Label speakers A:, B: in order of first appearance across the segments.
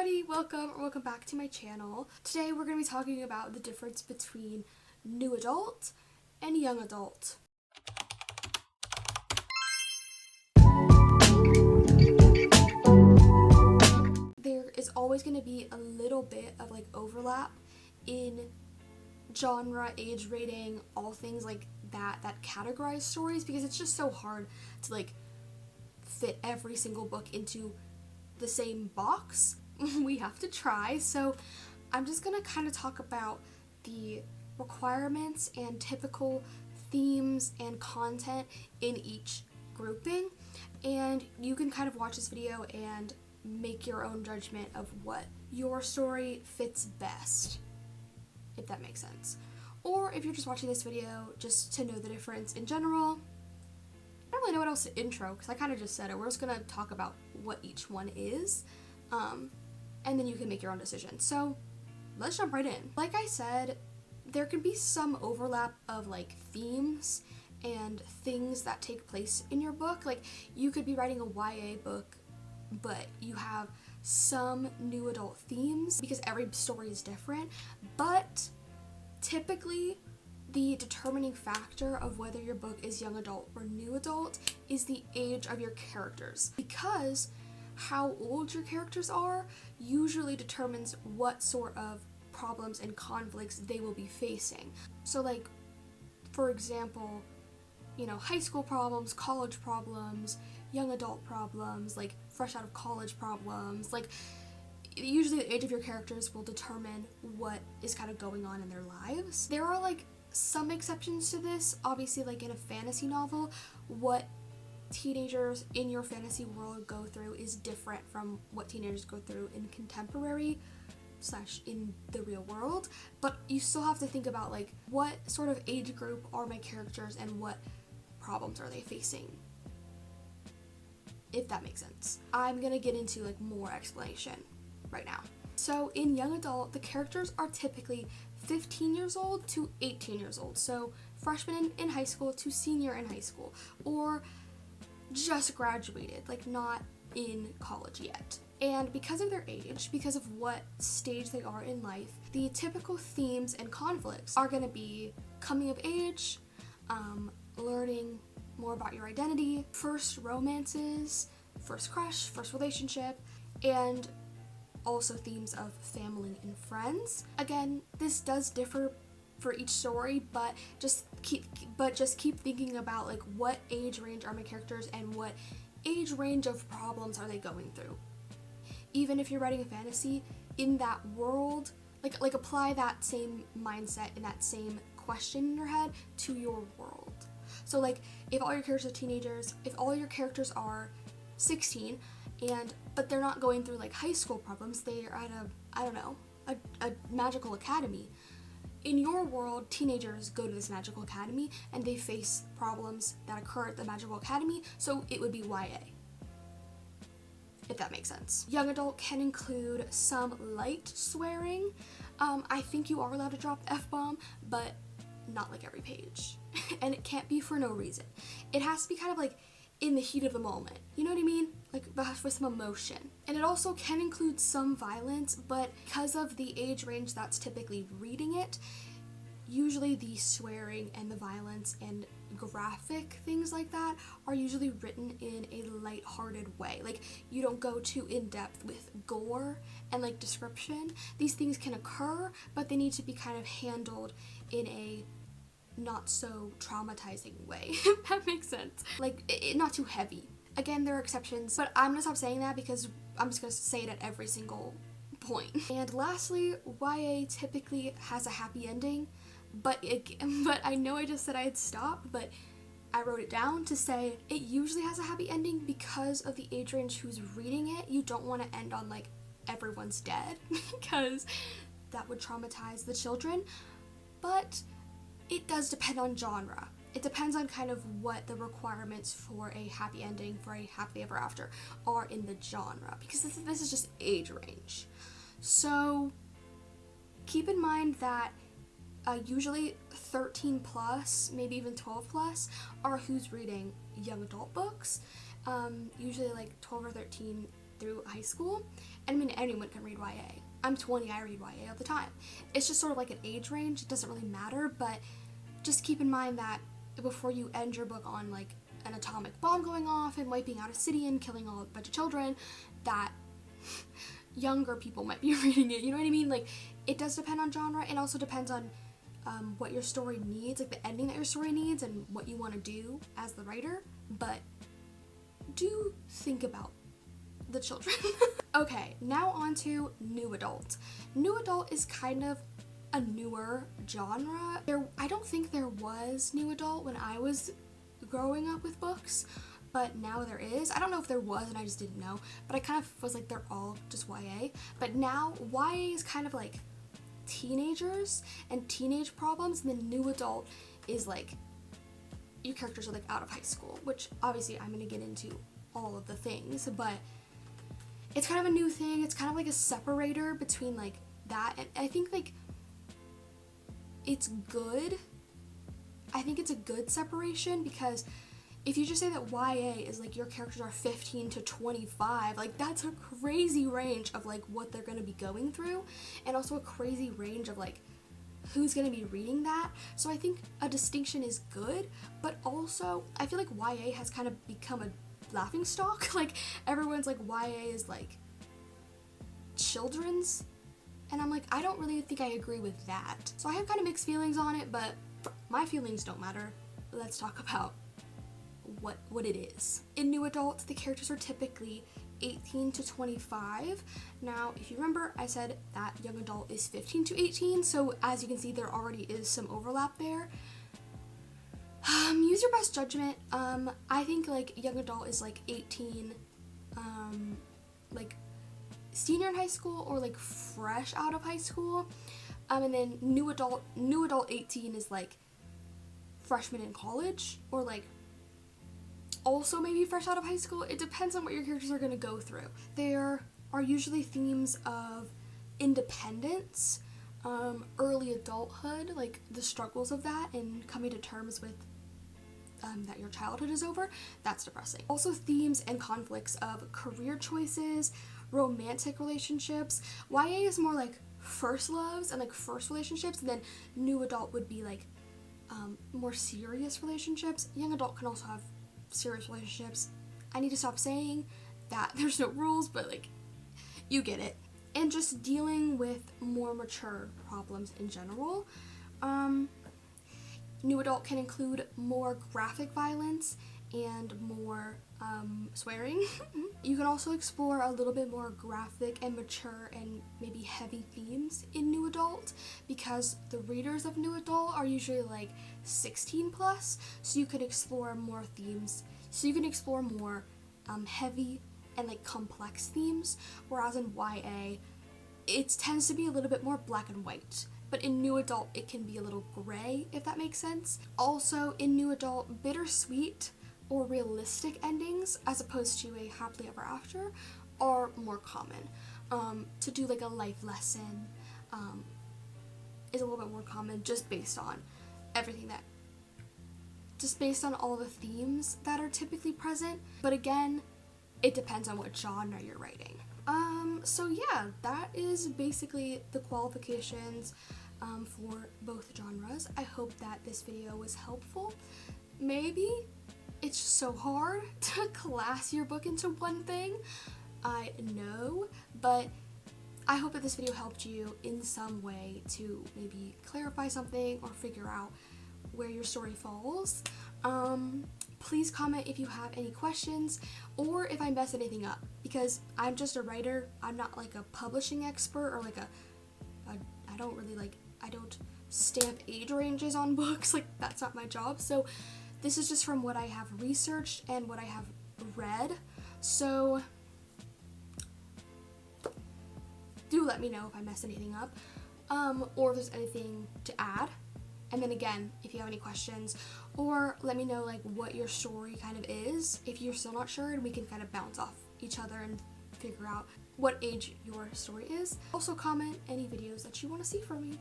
A: everybody, welcome back to my channel. Today we're going to be talking about the difference between new adult and young adult. There is always going to be a little bit of like overlap in genre, age rating, all things like that categorize stories, because it's just so hard to like fit every single book into the same box. We have to try. So I'm just gonna kind of talk about the requirements and typical themes and content in each grouping, and you can kind of watch this video and make your own judgment of what your story fits best, if that makes sense. Or if you're just watching this video just to know the difference in general. I don't really know what else to intro because I kind of just said it. We're just gonna talk about what each one is, and then you can make your own decision. So let's jump right in. Like I said, there can be some overlap of like themes and things that take place in your book. Like you could be writing a YA book, but you have some new adult themes because every story is different. But typically, the determining factor of whether your book is young adult or new adult is the age of your characters, because how old your characters are usually determines what sort of problems and conflicts they will be facing. So like, for example, high school problems, college problems, young adult problems, like fresh out of college problems, like usually the age of your characters will determine what is kind of going on in their lives. There are like some exceptions to this. Obviously, like in a fantasy novel, what teenagers in your fantasy world go through is different from what teenagers go through in contemporary / in the real world, but you still have to think about like what sort of age group are my characters and what problems are they facing, if that makes sense. I'm gonna get into like more explanation right now. So in young adult, the characters are typically 15 years old to 18 years old. So freshman in high school to senior in high school, or just graduated, like not in college yet. And because of their age, because of what stage they are in life, the typical themes and conflicts are going to be coming of age, learning more about your identity, first romances, first crush, first relationship, and also themes of family and friends. Again, this does differ for each story, but just keep thinking about like what age range are my characters and what age range of problems are they going through. Even if you're writing a fantasy in that world, like apply that same mindset and that same question in your head to your world. So like if all your characters are teenagers, if all your characters are 16 but they're not going through like high school problems, they are at a magical academy. In your world, teenagers go to this magical academy and they face problems that occur at the magical academy, so it would be YA, if that makes sense. Young adult can include some light swearing. I think you are allowed to drop the F-bomb, but not like every page. And it can't be for no reason. It has to be kind of like in the heat of the moment. You know what I mean? Like with some emotion. And it also can include some violence, but because of the age range that's typically reading it, usually the swearing and the violence and graphic things like that are usually written in a lighthearted way. Like you don't go too in-depth with gore and like description. These things can occur, but they need to be kind of handled in a not so traumatizing way, if that makes sense. Like not too heavy. Again, there are exceptions, but I'm gonna stop saying that because I'm just gonna say it at every single point. And lastly, YA typically has a happy ending, but I know I just said I'd stop, but I wrote it down to say it usually has a happy ending because of the age range who's reading it. You don't want to end on like everyone's dead because that would traumatize the children, but it does depend on genre. It depends on kind of what the requirements for a happy ending, for a happily ever after, are in the genre, because this is just age range. So keep in mind that usually 13 plus, maybe even 12 plus, are who's reading young adult books. Usually like 12 or 13 through high school. And I mean, anyone can read YA. I'm 20, I read YA all the time. It's just sort of like an age range. It doesn't really matter, but just keep in mind that before you end your book on like an atomic bomb going off and wiping out a city and killing a bunch of children, that younger people might be reading it, you know what I mean? Like, it does depend on genre, and also depends on what your story needs, like the ending that your story needs and what you want to do as the writer, but do think about the children. Okay, now on to new adult. New adult is kind of a newer genre. I don't think there was new adult when I was growing up with books, but now there is. I don't know if there was and I just didn't know, but I kind of was like, they're all just YA. But now YA is kind of like teenagers and teenage problems, and then new adult is like your characters are like out of high school, which obviously I'm gonna get into all of the things, but it's kind of a new thing. It's kind of like a separator between like that, and I think like it's good. I think it's a good separation, because if you just say that YA is like your characters are 15 to 25, like that's a crazy range of like what they're going to be going through, and also a crazy range of like who's going to be reading that. So I think a distinction is good, but also I feel like YA has kind of become a laughing stock. Like everyone's like YA is like children's, and I'm like, I don't really think I agree with that. So I have kind of mixed feelings on it, but my feelings don't matter. Let's talk about what it is. In new adult, the characters are typically 18 to 25. Now, if you remember, I said that young adult is 15 to 18, so as you can see, there already is some overlap there. Use your best judgment. I think like young adult is like 18, like senior in high school or like fresh out of high school. And then new adult 18 is like freshman in college, or like also maybe fresh out of high school. It depends on what your characters are going to go through. There are usually themes of independence, early adulthood, like the struggles of that and coming to terms with that your childhood is over. That's depressing. Also themes and conflicts of career choices, romantic relationships. YA is more like first loves and like first relationships, and then new adult would be like more serious relationships. Young adult can also have serious relationships. I need to stop saying that there's no rules, but like you get it. And just dealing with more mature problems in general. New adult can include more graphic violence and more swearing. You can also explore a little bit more graphic and mature and maybe heavy themes in new adult, because the readers of new adult are usually like 16 plus, so you can explore more themes. So you can explore more heavy and like complex themes, whereas in YA it tends to be a little bit more black and white. But in new adult it can be a little gray, if that makes sense. Also in new adult, bittersweet or realistic endings as opposed to a happily ever after are more common. To do like a life lesson is a little bit more common, just based on everything that, just based on all the themes that are typically present. But again, it depends on what genre you're writing. So yeah, that is basically the qualifications for both genres. I hope that this video was helpful. Maybe it's just so hard to class your book into one thing, I know, but I hope that this video helped you in some way to maybe clarify something or figure out where your story falls. Please comment if you have any questions or if I messed anything up, because I'm just a writer. I'm not like a publishing expert or like I don't stamp age ranges on books. Like, that's not my job. So this is just from what I have researched and what I have read. So do let me know if I messed anything up, or if there's anything to add. And then again, if you have any questions, or let me know like what your story kind of is, if you're still not sure, and we can kind of bounce off each other and figure out what age your story is. Also comment any videos that you want to see from me,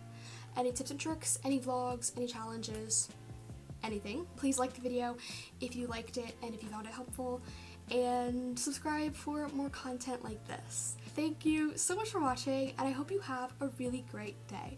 A: any tips and tricks, any vlogs, any challenges, anything. Please like the video if you liked it and if you found it helpful, and subscribe for more content like this. Thank you so much for watching, and I hope you have a really great day.